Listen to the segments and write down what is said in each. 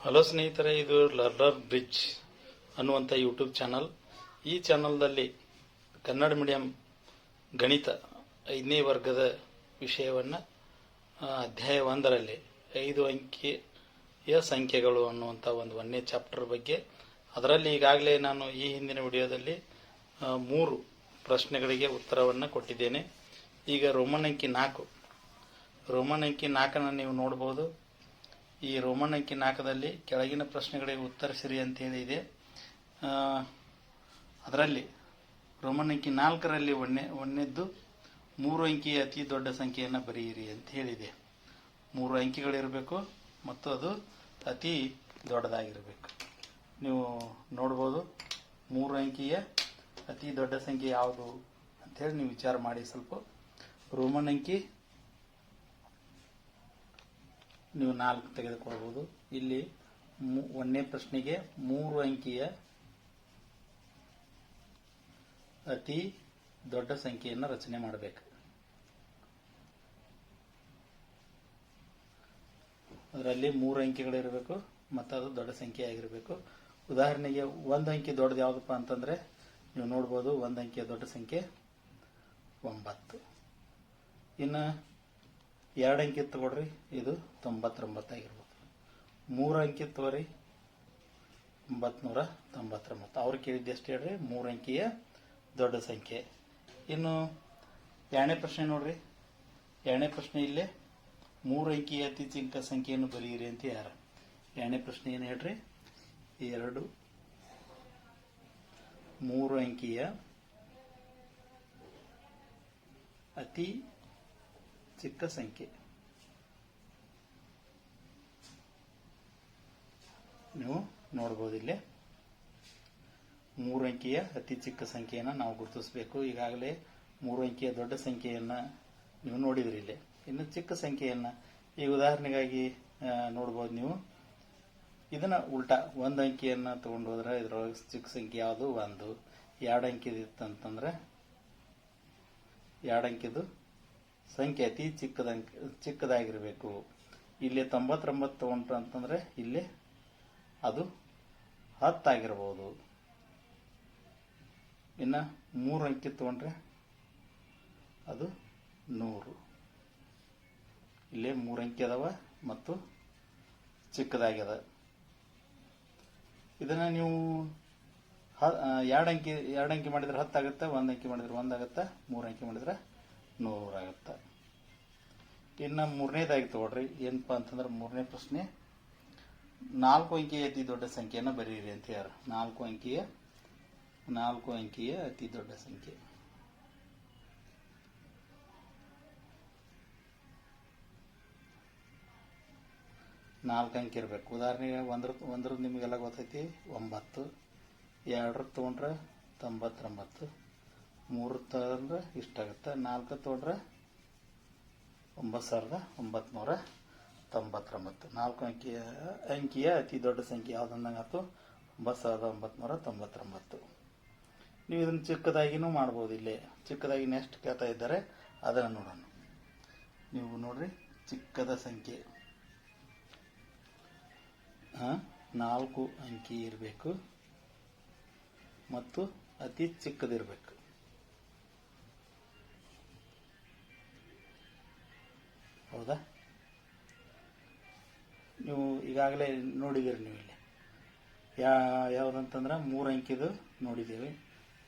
Hello ಸ್ನೇಹಿತರೆ, ಇದು learner bridge ಅನ್ನುವಂಥ ಯೂಟ್ಯೂಬ್ ಚಾನಲ್. ಈ ಚಾನಲ್ನಲ್ಲಿ ಕನ್ನಡ ಮೀಡಿಯಂ ಗಣಿತ 5ನೇ ವರ್ಗದ ವಿಷಯವನ್ನು ಅಧ್ಯಾಯ 1ರಲ್ಲಿ 5 ಅಂಕಿಯ ಸಂಖ್ಯೆಗಳು ಅನ್ನುವಂಥ ಒಂದು 1ನೇ ಚಾಪ್ಟರ್ ಬಗ್ಗೆ, ಅದರಲ್ಲಿ ಈಗಾಗಲೇ ನಾನು ಈ ಹಿಂದಿನ ವಿಡಿಯೋದಲ್ಲಿ 3 ಪ್ರಶ್ನೆಗಳಿಗೆ ಉತ್ತರವನ್ನು ಕೊಟ್ಟಿದ್ದೇನೆ. ಈಗ ರೋಮನ್ ಅಂಕಿ 4 ನೀವು ನೋಡಬಹುದು. ಈ ರೋಮನ್ ಅಂಕಿ 4ದಲ್ಲಿ ಕೆಳಗಿನ ಪ್ರಶ್ನೆಗಳಿಗೆ ಉತ್ತರಿಸಿರಿ ಅಂತ ಹೇಳಿದೆ. ಅದರಲ್ಲಿ ರೋಮನ್ ಅಂಕಿ 4ರಲ್ಲಿ ಒಂದನೇದ್ದು 3 ಅಂಕಿಯ ಅತಿ ದೊಡ್ಡ ಸಂಖ್ಯೆಯನ್ನು ಬರೆಯಿರಿ ಅಂತ ಹೇಳಿದೆ. 3 ಅಂಕಿಗಳಿರಬೇಕು ಮತ್ತು ಅದು ಅತಿ ದೊಡ್ಡದಾಗಿರಬೇಕು. ನೀವು ನೋಡ್ಬೋದು 3 ಅಂಕಿಯ ಅತಿ ದೊಡ್ಡ ಸಂಖ್ಯೆ ಯಾವುದು ಅಂಥೇಳಿ ನೀವು ವಿಚಾರ ಮಾಡಿ. ಸ್ವಲ್ಪ ರೋಮನ್ ಅಂಕಿ ನೀವು 4 ತೆಗೆದುಕೊಳ್ಬೋದು. ಇಲ್ಲಿ 1ನೇ ಪ್ರಶ್ನೆಗೆ 3 ಅಂಕಿಯ ಅತಿ ದೊಡ್ಡ ಸಂಖ್ಯೆಯನ್ನು ರಚನೆ ಮಾಡಬೇಕು. ಅದರಲ್ಲಿ 3 ಅಂಕಿಗಳಿರಬೇಕು ಮತ್ತು ಅದು ದೊಡ್ಡ ಸಂಖ್ಯೆ ಆಗಿರಬೇಕು. ಉದಾಹರಣೆಗೆ 1 ಅಂಕಿ ದೊಡ್ಡದು ಯಾವುದಪ್ಪ ಅಂತಂದರೆ ನೀವು ನೋಡ್ಬೋದು, 1 ಅಂಕಿಯ ದೊಡ್ಡ ಸಂಖ್ಯೆ 9. ಇನ್ನು 2 ಅಂಕಿ ತಗೊಳ್ರಿ, ಇದು 99 ಆಗಿರ್ಬೋದು. 3 ಅಂಕಿ ತಗೋರಿ, 999. ಅವ್ರು ಕೇಳಿದ್ದು ಎಷ್ಟು ಹೇಳ್ರಿ? 3 ಅಂಕಿಯ ದೊಡ್ಡ ಸಂಖ್ಯೆ. ಇನ್ನು 2ನೇ ಪ್ರಶ್ನೆ ನೋಡ್ರಿ. 2ನೇ ಪ್ರಶ್ನೆ ಇಲ್ಲೇ 3 ಅಂಕಿಯ ಅತಿ ಚಿಕ್ಕ ಸಂಖ್ಯೆಯನ್ನು ಬರೆಯಿರಿ ಅಂತ ಯಾರ. 2ನೇ ಪ್ರಶ್ನೆ ಏನು ಹೇಳ್ರಿ? 3 ಅಂಕಿಯ ಅತಿ ಚಿಕ್ಕ ಸಂಖ್ಯೆ. ನೀವು ನೋಡ್ಬೋದು ಇಲ್ಲೇ 3 ಅಂಕಿಯ ಅತಿ ಚಿಕ್ಕ ಸಂಖ್ಯೆಯನ್ನು ನಾವು ಗುರುತಿಸಬೇಕು. ಈಗಾಗಲೇ 3 ಅಂಕಿಯ ದೊಡ್ಡ ಸಂಖ್ಯೆಯನ್ನು ನೀವು ನೋಡಿದ್ರಿ. ಇಲ್ಲೇ ಇನ್ನು ಚಿಕ್ಕ ಸಂಖ್ಯೆಯನ್ನು ಈ ಉದಾಹರಣೆಗಾಗಿ ನೋಡ್ಬೋದು. ನೀವು ಇದನ್ನ ಉಲ್ಟಾ 1 ಅಂಕಿಯನ್ನು ತಗೊಂಡು ಹೋದ್ರೆ ಇದರೊಳಗೆ ಚಿಕ್ಕ ಸಂಖ್ಯೆ ಯಾವುದು? 1. 2 ಅಂಕಿದಿತ್ತಂತಂದ್ರೆ 2 ಅಂಕಿದು ಸಂಖ್ಯೆ ಅತಿ ಚಿಕ್ಕದಾಗಿರಬೇಕು. ಇಲ್ಲಿ 99 ತಗೊಂಡ್ರು ಅಂತಂದ್ರೆ ಇಲ್ಲಿ ಅದು 10 ಆಗಿರಬಹುದು. ಇನ್ನು 3 ಅಂಕಿ ತಗೊಂಡ್ರೆ ಅದು 100. ಇಲ್ಲೇ 3 ಅಂಕಿ ಅದಾವ ಮತ್ತು ಚಿಕ್ಕದಾಗ್ಯದ. ಇದನ್ನ ನೀವು 2 ಅಂಕಿ ಮಾಡಿದ್ರೆ 10 ಆಗುತ್ತೆ, 1 ಅಂಕಿ ಮಾಡಿದ್ರೆ 1 ಆಗುತ್ತೆ, 3 ಅಂಕಿ ಮಾಡಿದ್ರೆ 100 ಆಗುತ್ತೆ. ಇನ್ನು 3ನೇದಾಗಿ ತಗೊಳ್ರಿ. ಏನಪ್ಪಾ ಅಂತಂದ್ರೆ 3ನೇ ಪ್ರಶ್ನೆ 4 ಅಂಕಿಯ ಅತಿ ದೊಡ್ಡ ಸಂಖ್ಯೆಯನ್ನು ಬರೆಯಿರಿ ಅಂತ ಯಾರು. 4 ಅಂಕಿಯ ಅತಿ ದೊಡ್ಡ ಸಂಖ್ಯೆ. ನಾಲ್ಕು ಅಂಕಿ ಇರಬೇಕು. ಉದಾಹರಣೆಗೆ ಒಂದ್ರ ನಿಮಗೆಲ್ಲ ಗೊತ್ತೈತಿ 9. 2 ತಗೊಂಡ್ರೆ 99. 3 ತಗೊಂಡ್ರೆ ಇಷ್ಟಾಗುತ್ತೆ. 4 ತಗೊಂಡ್ರೆ 9999. 4 ಅಂಕಿಯ ಅತಿ ದೊಡ್ಡ ಸಂಖ್ಯೆ ಯಾವುದಂದಂಗಾಯ್ತು? 9999. ನೀವು ಇದನ್ನು ಚಿಕ್ಕದಾಗಿನೂ ಮಾಡ್ಬೋದು. ಇಲ್ಲೇ ಚಿಕ್ಕದಾಗಿ ನೆಕ್ಸ್ಟ್ ಕೇಳ್ತಾ ಇದ್ದಾರೆ, ಅದನ್ನು ನೋಡೋಣ. ನೀವು ನೋಡ್ರಿ, ಚಿಕ್ಕದ ಸಂಖ್ಯೆ 4 ಅಂಕಿ ಇರಬೇಕು ಮತ್ತು ಅತಿ ಚಿಕ್ಕದಿರಬೇಕು. ಹೌದಾ? ನೀವು ಈಗಾಗಲೇ ನೋಡಿದಿರಿ. ನೀವು ಇಲ್ಲಿ ಯಾವುದಂತಂದ್ರೆ 3 ಅಂಕಿದು ನೋಡಿದ್ದೀವಿ.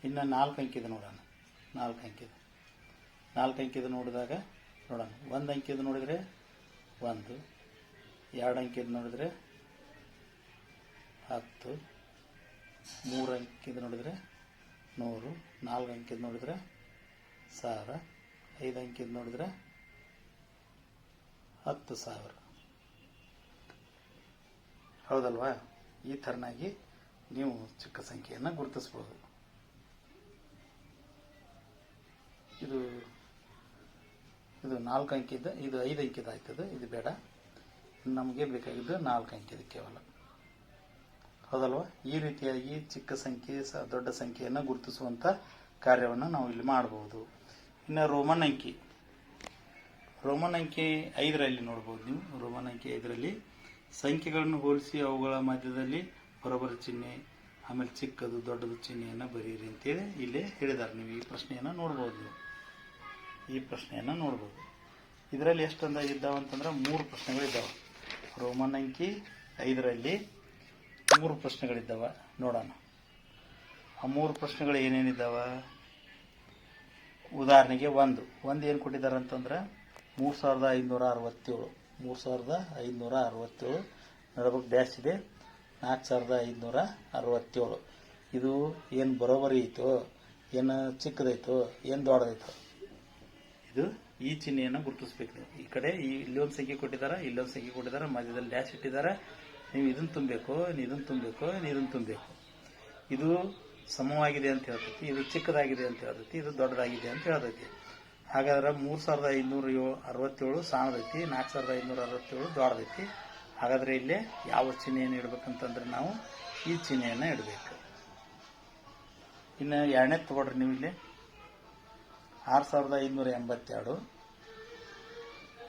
ಇನ್ನು 4 ಅಂಕಿದು ನೋಡೋಣ. 4 ಅಂಕಿದು ನೋಡಿದಾಗ ನೋಡೋಣ. 1 ಅಂಕಿದು ನೋಡಿದರೆ 1, 2 ಅಂಕಿದು ನೋಡಿದರೆ 10, 3 ಅಂಕಿದು ನೋಡಿದರೆ 100, 4 ಅಂಕಿದು ನೋಡಿದರೆ 1000, 5 ಅಂಕಿದು ನೋಡಿದರೆ 10,000. ಹೌದಲ್ವಾ? ಈ ಥರನಾಗಿ ನೀವು ಚಿಕ್ಕ ಸಂಖ್ಯೆಯನ್ನು ಗುರುತಿಸ್ಬೋದು. ಇದು 4 ಅಂಕಿದ, ಇದು 5 ಅಂಕಿದ ಆಯ್ತದೆ. ಇದು ಬೇಡ, ನಮಗೆ ಬೇಕಾಗಿದ್ದು 4 ಅಂಕಿದ ಕೇವಲ. ಹೌದಲ್ವಾ? ಈ ರೀತಿಯಾಗಿ ಚಿಕ್ಕ ಸಂಖ್ಯೆ ದೊಡ್ಡ ಸಂಖ್ಯೆಯನ್ನು ಗುರುತಿಸುವಂಥ ಕಾರ್ಯವನ್ನು ನಾವು ಇಲ್ಲಿ ಮಾಡಬಹುದು. ಇನ್ನು ರೋಮನ್ ಅಂಕಿ 5ರಲ್ಲಿ ನೋಡ್ಬೋದು ನೀವು. ರೋಮನ್ ಅಂಕಿ 5ರಲ್ಲಿ ಸಂಖ್ಯೆಗಳನ್ನು ಹೋಲಿಸಿ ಅವುಗಳ ಮಧ್ಯದಲ್ಲಿ ಬರೋಬ್ಬರಿ ಚಿಹ್ನೆ ಆಮೇಲೆ ಚಿಕ್ಕದು ದೊಡ್ಡದು ಚಿಹ್ನೆಯನ್ನು ಬರೀರಿ ಅಂತೇಳಿ ಇಲ್ಲೇ ಹೇಳಿದ್ದಾರೆ. ನೀವು ಈ ಪ್ರಶ್ನೆಯನ್ನು ನೋಡ್ಬೋದು. ನೀವು ಈ ಪ್ರಶ್ನೆಯನ್ನು ನೋಡ್ಬೋದು. ಇದರಲ್ಲಿ ಎಷ್ಟು ಅಂದಾಜು ಇದ್ದಾವೆ ಅಂತಂದ್ರೆ 3 ಪ್ರಶ್ನೆಗಳಿದ್ದಾವೆ. ರೋಮನ್ ಅಂಕಿ 5ರಲ್ಲಿ 3 ಪ್ರಶ್ನೆಗಳಿದ್ದಾವೆ. ನೋಡೋಣ ಆ 3 ಪ್ರಶ್ನೆಗಳು ಏನೇನಿದ್ದಾವ. ಉದಾಹರಣೆಗೆ ಒಂದು ಏನು ಕೊಟ್ಟಿದ್ದಾರೆ ಅಂತಂದ್ರೆ 3567 3567 ನಡಬರ್ಕ್ ಡ್ಯಾಶ್ ಇದೆ 4567. ಇದು ಏನು ಬರೋಬರಿ ಐತೋ, ಏನು ಚಿಕ್ಕದೈತೋ, ಏನು ದೊಡ್ಡದೈತೋ, ಇದು ಈ ಚಿಹ್ನೆಯನ್ನು ಗುರುತಿಸ್ಬೇಕು. ನೀವು ಈ ಕಡೆ ಇಲ್ಲೊಂದು ಸಂಖ್ಯೆ ಕೊಟ್ಟಿದ್ದಾರೆ, ಇಲ್ಲೊಂದು ಸಂಖ್ಯೆ ಕೊಟ್ಟಿದ್ದಾರೆ, ಮಧ್ಯದಲ್ಲಿ ಡ್ಯಾಶ್ ಇಟ್ಟಿದ್ದಾರೆ. ನೀವು ಇದನ್ನು ತುಂಬಬೇಕು, ಇದನ್ನು ತುಂಬಬೇಕು, ಇದನ್ನು ತುಂಬಬೇಕು. ಇದು ಸಮವಾಗಿದೆ ಅಂತ ಹೇಳ್ತೈತಿ, ಇದು ಚಿಕ್ಕದಾಗಿದೆ ಅಂತ ಹೇಳ್ತೈತಿ, ಇದು ದೊಡ್ಡದಾಗಿದೆ ಅಂತ ಹೇಳ್ತೈತಿ. ಹಾಗಾದ್ರೆ 3567 ಸಣ್ಣದೈತಿ, 4567 ದೊಡ್ಡದೈತಿ. ಹಾಗಾದ್ರೆ ಇಲ್ಲಿ ಯಾವ ಚಿಹ್ನೆಯನ್ನು ಇಡ್ಬೇಕಂತಂದ್ರೆ ನಾವು ಈ ಚಿಹ್ನೆಯನ್ನು ಇಡಬೇಕು. ಇನ್ನು ಎರಡನೇ ತಗೊಳ್ರಿ. ನೀವು ಇಲ್ಲಿ 6582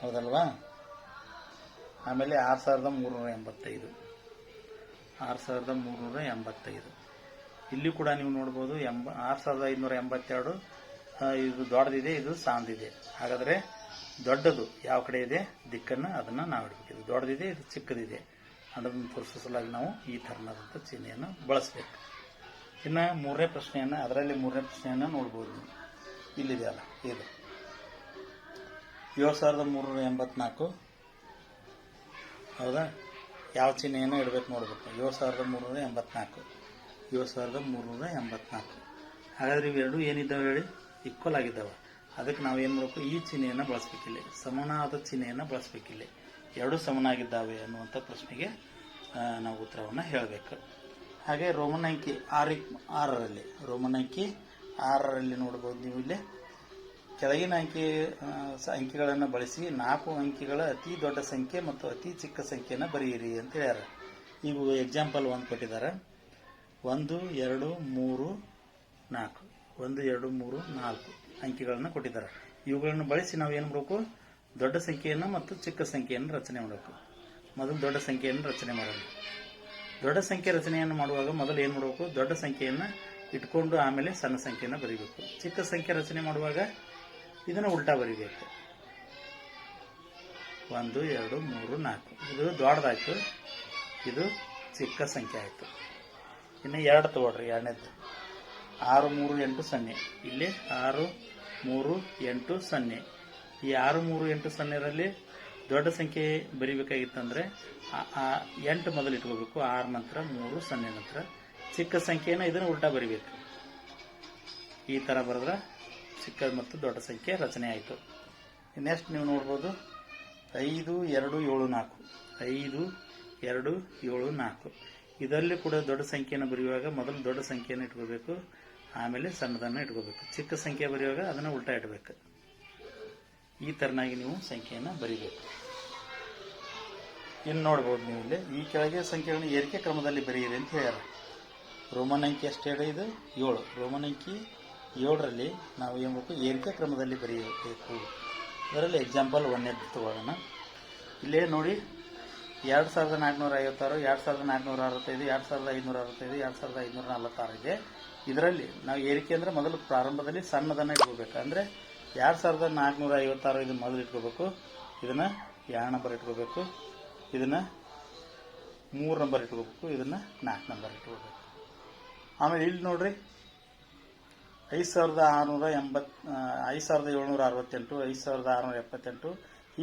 ಹೌದಲ್ವಾ. ಆಮೇಲೆ 6385 ಇಲ್ಲಿ ಕೂಡ ನೀವು ನೋಡ್ಬೋದು. 6582 ಇದು ದೊಡ್ಡದಿದೆ, ಇದು ಸಣ್ಣದಿದೆ. ಹಾಗಾದ್ರೆ ದೊಡ್ಡದು ಯಾವ ಕಡೆ ಇದೆ ದಿಕ್ಕನ್ನು ಅದನ್ನ ನಾವು ಇಡಬೇಕು. ಇದು ದೊಡ್ಡದಿದೆ, ಇದು ಚಿಕ್ಕದಿದೆ ಅನ್ನೋದನ್ನು ತೋರಿಸಲಾಗಿ ನಾವು ಈ ಥರನಾದಂಥ ಚಿಹ್ನೆಯನ್ನು ಬಳಸಬೇಕು. ಇನ್ನು ಮೂರನೇ ಪ್ರಶ್ನೆಯನ್ನು, ಅದರಲ್ಲಿ ಮೂರನೇ ಪ್ರಶ್ನೆಯನ್ನು ನೋಡ್ಬೋದು ನೀವು. ಇಲ್ಲಿದೆ ಅಲ್ಲ, ಇದು 7384 ಹೌದಾ. ಯಾವ ಚಿಹ್ನೆಯನ್ನು ಇಡಬೇಕು ನೋಡ್ಬೇಕು. 7384. ಹಾಗಾದ್ರೆ ಇವೆರಡು ಏನಿದ್ದಾವೆ ಹೇಳಿ, ಈಕ್ವಲ್ ಆಗಿದ್ದಾವೆ. ಅದಕ್ಕೆ ನಾವು ಏನು ಮಾಡಬೇಕು, ಈ ಚಿಹ್ನೆಯನ್ನು ಬಳಸಬೇಕಿಲ್ಲ, ಸಮನಾದ ಚಿಹ್ನೆಯನ್ನು ಬಳಸಬೇಕಿಲ್ಲ. ಎರಡೂ ಸಮನಾಗಿದ್ದಾವೆ ಅನ್ನುವಂಥ ಪ್ರಶ್ನೆಗೆ ನಾವು ಉತ್ತರವನ್ನು ಹೇಳಬೇಕು. ಹಾಗೆ ರೋಮನ್ ಅಂಕಿ 6ರಲ್ಲಿ ನೋಡ್ಬೋದು ನೀವು. ಇಲ್ಲಿ ಕೆಳಗಿನ ಅಂಕಿಗಳನ್ನು ಬಳಸಿ 4 ಅಂಕಿಗಳ ಅತಿ ದೊಡ್ಡ ಸಂಖ್ಯೆ ಮತ್ತು ಅತಿ ಚಿಕ್ಕ ಸಂಖ್ಯೆಯನ್ನು ಬರೆಯಿರಿ ಅಂತ ಹೇಳ್ಯಾರ. ಇವು ಎಕ್ಸಾಂಪಲ್ 1 ಕೊಟ್ಟಿದ್ದಾರೆ. 1 2 3 4 1 2 3 4 ಅಂಕಿಗಳನ್ನು ಕೊಟ್ಟಿದ್ದಾರೆ. ಇವುಗಳನ್ನು ಬಳಸಿ ನಾವು ಏನು ಮಾಡಬೇಕು, ದೊಡ್ಡ ಸಂಖ್ಯೆಯನ್ನು ಮತ್ತು ಚಿಕ್ಕ ಸಂಖ್ಯೆಯನ್ನು ರಚನೆ ಮಾಡಬೇಕು. ಮೊದಲು ದೊಡ್ಡ ಸಂಖ್ಯೆಯನ್ನು ರಚನೆ ಮಾಡೋಣ. ದೊಡ್ಡ ಸಂಖ್ಯೆ ರಚನೆಯನ್ನು ಮಾಡುವಾಗ ಮೊದಲು ಏನು ಮಾಡಬೇಕು, ದೊಡ್ಡ ಸಂಖ್ಯೆಯನ್ನು ಇಟ್ಕೊಂಡು ಆಮೇಲೆ ಸಣ್ಣ ಸಂಖ್ಯೆಯನ್ನು ಬರೀಬೇಕು. ಚಿಕ್ಕ ಸಂಖ್ಯೆ ರಚನೆ ಮಾಡುವಾಗ ಇದನ್ನು ಉಲ್ಟಾ ಬರೀಬೇಕು. 1 2 3 4 ಇದು ದೊಡ್ಡದಾಯ್ತು, ಇದು ಚಿಕ್ಕ ಸಂಖ್ಯೆ ಆಯಿತು. ಇನ್ನು 2 ತಗೊಳ್ರಿ. ಎರಡನೇದು 6 3 8 0. ಇಲ್ಲಿ 6 3 8 0. ಈ 6 3 8 0ರಲ್ಲಿ ದೊಡ್ಡ ಸಂಖ್ಯೆ ಬರೀಬೇಕಾಗಿತ್ತಂದ್ರೆ 8 ಮೊದಲು ಇಟ್ಕೋಬೇಕು, 6 ನಂತರ 3 0 ನಂತರ ಚಿಕ್ಕ ಸಂಖ್ಯೆಯನ್ನು ಇದನ್ನು ಉಲ್ಟಾ ಬರೀಬೇಕು. ಈ ಥರ ಬರೆದ್ರೆ ಚಿಕ್ಕ ಮತ್ತು ದೊಡ್ಡ ಸಂಖ್ಯೆ ರಚನೆ ಆಯಿತು. ನೆಕ್ಸ್ಟ್ ನೀವು ನೋಡ್ಬೋದು 5 2 7 4. 5 2 7 4 ಇದರಲ್ಲಿ ಕೂಡ ದೊಡ್ಡ ಸಂಖ್ಯೆಯನ್ನು ಬರೆಯುವಾಗ ಮೊದಲು ದೊಡ್ಡ ಸಂಖ್ಯೆಯನ್ನು ಇಟ್ಕೋಬೇಕು, ಆಮೇಲೆ ಸಣ್ಣದನ್ನು ಇಟ್ಕೋಬೇಕು. ಚಿಕ್ಕ ಸಂಖ್ಯೆ ಬರೆಯುವಾಗ ಅದನ್ನು ಉಲ್ಟಾ ಇಡಬೇಕು. ಈ ಥರನಾಗಿ ನೀವು ಸಂಖ್ಯೆಯನ್ನು ಬರೀಬೇಕು. ಇನ್ನು ನೋಡ್ಬೋದು ನೀವು ಇಲ್ಲಿ ಈ ಕೆಳಗೆ ಸಂಖ್ಯೆಗಳನ್ನು ಏರಿಕೆ ಕ್ರಮದಲ್ಲಿ ಬರೆಯಿರಿ ಅಂತ ಹೇಳ್ಯಾರ. ರೋಮನ್ ಅಂಕಿ ಎಷ್ಟು ಹೇಳಿ, ಇದು 7. ರೋಮನ್ ಅಂಕಿ 7ರಲ್ಲಿ ನಾವು ಏನು ಮಾಡಬೇಕು, ಏರಿಕೆ ಕ್ರಮದಲ್ಲಿ ಬರೆಯಬೇಕು. ಅದರಲ್ಲಿ ಎಕ್ಸಾಂಪಲ್ 1 ತಗೊಳ್ಳೋಣ. ಇಲ್ಲೇ ನೋಡಿ 2456, 2465, 2565, 2546 ಇದೆ. ಇದರಲ್ಲಿ ನಾವು ಏರಿಕೆ ಅಂದರೆ ಮೊದಲು ಪ್ರಾರಂಭದಲ್ಲಿ ಸಣ್ಣದನ್ನು ಇಟ್ಕೋಬೇಕು. ಅಂದರೆ 2456 ಇದನ್ನು ಮೊದಲು ಇಟ್ಕೋಬೇಕು, ಇದನ್ನು 2 ನಂಬರ್ ಇಟ್ಕೋಬೇಕು, ಇದನ್ನು 3 ನಂಬರ್ ಇಟ್ಕೋಬೇಕು, ಇದನ್ನು 4 ನಂಬರ್ ಇಟ್ಕೋಬೇಕು. ಆಮೇಲೆ ಇಲ್ಲಿ ನೋಡ್ರಿ 5768, 5678,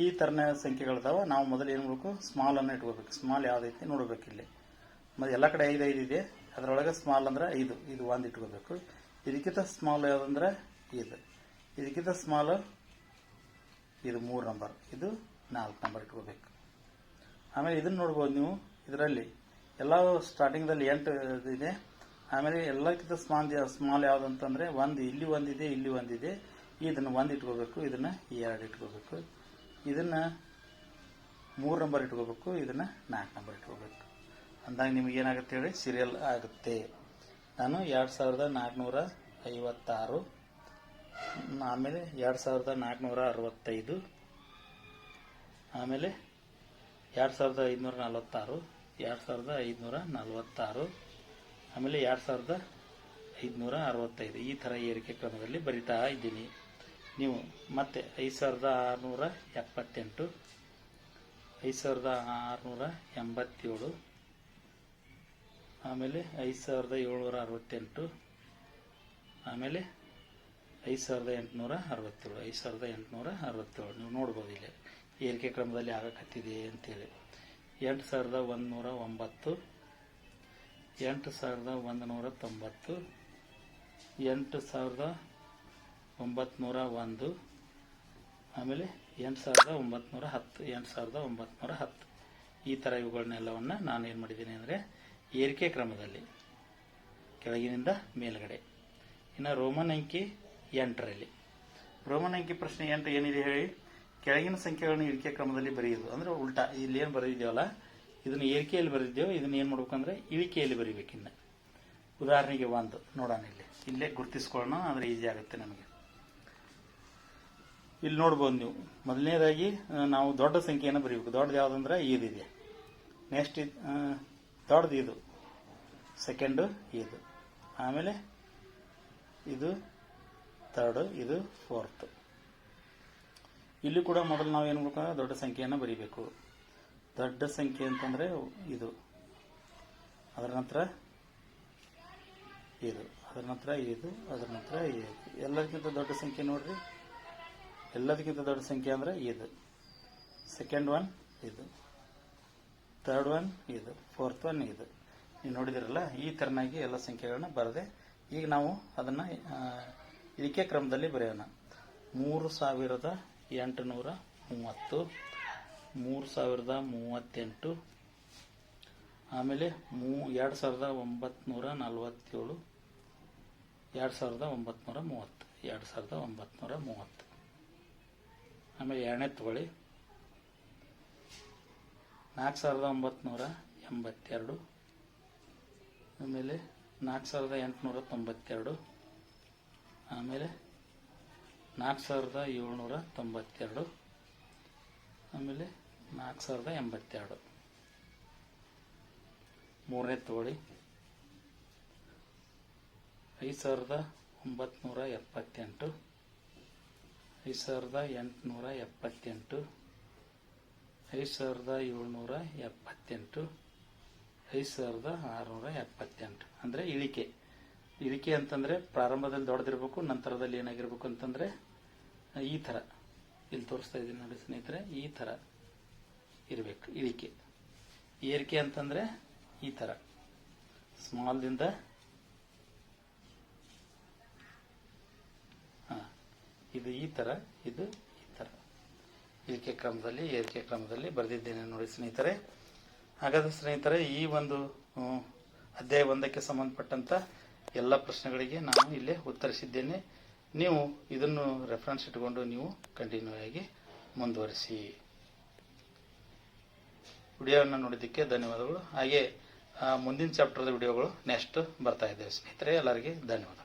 ಈ ಥರನ ಸಂಖ್ಯೆಗಳಿದಾವೆ. ನಾವು ಮೊದಲು ಏನು ಮಾಡಬೇಕು, ಸ್ಮಾಲ್ ಅನ್ನು ಇಟ್ಕೋಬೇಕು. ಸ್ಮಾಲ್ ಯಾವುದೈತಿ ನೋಡ್ಬೇಕು. ಇಲ್ಲಿ ಮತ್ತು ಎಲ್ಲ ಕಡೆ 5 5 ಇದೆ, ಅದರೊಳಗೆ ಸ್ಮಾಲ್ ಅಂದ್ರೆ 5, ಇದು 1 ಇಟ್ಕೋಬೇಕು. ಇದಕ್ಕಿಂತ ಸ್ಮಾಲ್ ಯಾವುದಂದ್ರೆ ಇದು, ಇದಕ್ಕಿಂತ ಸ್ಮಾಲ್ ಇದು 3 ನಂಬರ್, ಇದು 4 ನಂಬರ್ ಇಟ್ಕೋಬೇಕು. ಆಮೇಲೆ ಇದನ್ನು ನೋಡ್ಬೋದು ನೀವು. ಇದರಲ್ಲಿ ಎಲ್ಲ ಸ್ಟಾರ್ಟಿಂಗ್ದಲ್ಲಿ 8 ಇದೆ. ಆಮೇಲೆ ಎಲ್ಲಕ್ಕಿಂತ ಸ್ಮಾಲ್ ಯಾವುದು ಅಂತಂದರೆ 1, ಇಲ್ಲಿ 1 ಇದೆ, ಇಲ್ಲಿ 1 ಇದೆ. ಇದನ್ನು 1 ಇಟ್ಕೋಬೇಕು, ಇದನ್ನು 2 ಇಟ್ಕೋಬೇಕು, ಇದನ್ನು 3 ನಂಬರ್ ಇಟ್ಕೋಬೇಕು, ಇದನ್ನು 4 ನಂಬರ್ ಇಟ್ಕೋಬೇಕು. ಅಂದಾಗ ನಿಮ್ಗೆ ಏನಾಗುತ್ತೆ ಹೇಳಿ, ಸೀರಿಯಲ್ ಆಗುತ್ತೆ. ನಾನು 2456, ಆಮೇಲೆ 2465, ಆಮೇಲೆ 2546, 2546, ಆಮೇಲೆ 2565 ಈ ಥರ ಏರಿಕೆ ಕ್ರಮದಲ್ಲಿ ಬರಿತಾ ಇದ್ದೀನಿ. ನೀವು ಮತ್ತೆ 5678, 5687, ಆಮೇಲೆ 5768, ಆಮೇಲೆ 5867, 5867 ನೀವು ನೋಡ್ಬೋದು ಇಲ್ಲಿ ಏರಿಕೆ ಕ್ರಮದಲ್ಲಿ ಆಗಕತ್ತಿದೆ ಅಂತೇಳಿ. 8109, 8190, 8901, ಆಮೇಲೆ 8910, 8910 ಈ ಥರ ಇವುಗಳನ್ನೆಲ್ಲವನ್ನು ನಾನು ಏನು ಮಾಡಿದ್ದೀನಿ ಅಂದರೆ ಏರಿಕೆ ಕ್ರಮದಲ್ಲಿ ಕೆಳಗಿನಿಂದ ಮೇಲ್ಗಡೆ. ಇನ್ನು ರೋಮನ್ ಅಂಕಿ 8ರಲ್ಲಿ ರೋಮನ್ ಅಂಕಿ ಪ್ರಶ್ನೆ 8 ಏನಿದೆ ಹೇಳಿ, ಕೆಳಗಿನ ಸಂಖ್ಯೆಗಳನ್ನು ಏರಿಕೆ ಕ್ರಮದಲ್ಲಿ ಬರೆಯುವುದು ಅಂದ್ರೆ ಉಲ್ಟಾ. ಇಲ್ಲಿ ಏನು ಬರೆದಿದ್ದೇವಲ್ಲ ಇದನ್ನು ಏರಿಕೆಯಲ್ಲಿ ಬರೆದಿದ್ದೇವೆ, ಇದನ್ನ ಏನು ಮಾಡ್ಬೇಕಂದ್ರೆ ಇಳಿಕೆಯಲ್ಲಿ ಬರೀಬೇಕಿನ್ನ. ಉದಾಹರಣೆಗೆ 1 ನೋಡೋಣ, ಇಲ್ಲೇ ಗುರುತಿಸ್ಕೊಳ್ಳೋಣ, ಅಂದ್ರೆ ಈಸಿ ಆಗುತ್ತೆ ನಮಗೆ. ಇಲ್ಲಿ ನೋಡ್ಬೋದು ನೀವು, ಮೊದಲನೇದಾಗಿ ನಾವು ದೊಡ್ಡ ಸಂಖ್ಯೆಯನ್ನು ಬರೀಬೇಕು. ದೊಡ್ಡದು ಯಾವುದಂದ್ರೆ ಇದಿದೆ, ನೆಕ್ಸ್ಟ್ ದೊಡ್ಡದು ಇದು, ಸೆಕೆಂಡು ಇದು, ಆಮೇಲೆ ಇದು ಥರ್ಡ್, ಇದು ಫೋರ್ತ್. ಇಲ್ಲಿ ಕೂಡ ಮೊದಲು ನಾವು ಏನು ಮಾಡ್ಬೇಕಂದ್ರೆ ದೊಡ್ಡ ಸಂಖ್ಯೆಯನ್ನು ಬರೀಬೇಕು. ದೊಡ್ಡ ಸಂಖ್ಯೆ ಅಂತಂದ್ರೆ ಇದು, ಅದರ ನಂತರ ಇದು, ಅದರ ನಂತರ ಇದು, ಅದರ ನಂತರ ಇದು. ಎಲ್ಲದಕ್ಕಿಂತ ದೊಡ್ಡ ಸಂಖ್ಯೆ ನೋಡ್ರಿ, ಎಲ್ಲದಕ್ಕಿಂತ ದೊಡ್ಡ ಸಂಖ್ಯೆ ಅಂದ್ರೆ ಇದು, ಸೆಕೆಂಡ್ ಒನ್ ಇದು, ಥರ್ಡ್ ಒನ್ ಇದು, ಫೋರ್ತ್ ಒನ್ ಇದು. ನೀವು ನೋಡಿದಿರಲ್ಲ, ಈ ತರನಾಗಿ ಎಲ್ಲ ಸಂಖ್ಯೆಗಳನ್ನ ಬರದೆ ಈಗ ನಾವು ಅದನ್ನ ಇಳಿಕೆ ಕ್ರಮದಲ್ಲಿ ಬರೆಯೋಣ. 3830, 3038, ಆಮೇಲೆ 2947, 2930, 2930, ಆಮೇಲೆ ಎರಡನೇ ತಗೊಳ್ಳಿ 4982, ಆಮೇಲೆ 4892, ಆಮೇಲೆ 4792, ಆಮೇಲೆ 4082. ಮೂರನೇ ತಗೊಳ್ಳಿ 5978, 5878, 5778, 5678. ಅಂದ್ರೆ ಇಳಿಕೆ. ಇಳಿಕೆ ಅಂತಂದ್ರೆ ಪ್ರಾರಂಭದಲ್ಲಿ ದೊಡ್ಡದಿರ್ಬೇಕು, ನಂತರದಲ್ಲಿ ಏನಾಗಿರ್ಬೇಕು ಅಂತಂದ್ರೆ ಈ ತರ, ಇಲ್ಲಿ ತೋರಿಸ್ತಾ ಇದ್ದೀನಿ ನೋಡಿ ಸ್ನೇಹಿತರೆ, ಈ ತರ ಇರಬೇಕು ಇಳಿಕೆ. ಏರಿಕೆ ಅಂತಂದ್ರೆ ಈ ತರ, ಸ್ಮಾಲ್ ದಿಂದ ಇದು ಈ ತರ, ಇದು ಈ ತರ ಇಳಿಕೆ ಕ್ರಮದಲ್ಲಿ ಏರಿಕೆ ಕ್ರಮದಲ್ಲಿ ಬರೆದಿದ್ದೇನೆ ನೋಡಿ ಸ್ನೇಹಿತರೆ. ಹಾಗಾದ್ರೆ ಸ್ನೇಹಿತರೆ, ಈ ಒಂದು ಅಧ್ಯಾಯ 1ಕ್ಕೆ ಸಂಬಂಧಪಟ್ಟಂತ ಎಲ್ಲ ಪ್ರಶ್ನೆಗಳಿಗೆ ನಾನು ಇಲ್ಲೇ ಉತ್ತರಿಸಿದ್ದೇನೆ. ನೀವು ಇದನ್ನು ರೆಫರೆನ್ಸ್ ಇಟ್ಟುಕೊಂಡು ನೀವು ಕಂಟಿನ್ಯೂ ಆಗಿ ಮುಂದುವರಿಸಿ. ವಿಡಿಯೋವನ್ನು ನೋಡಿದ್ದಕ್ಕೆ ಧನ್ಯವಾದಗಳು. ಹಾಗೆ ಮುಂದಿನ ಚಾಪ್ಟರ್ದ ವಿಡಿಯೋಗಳು ನೆಕ್ಸ್ಟ್ ಬರ್ತಾ ಇದ್ದೇವೆ ಸ್ನೇಹಿತರೆ. ಎಲ್ಲರಿಗೆ ಧನ್ಯವಾದ.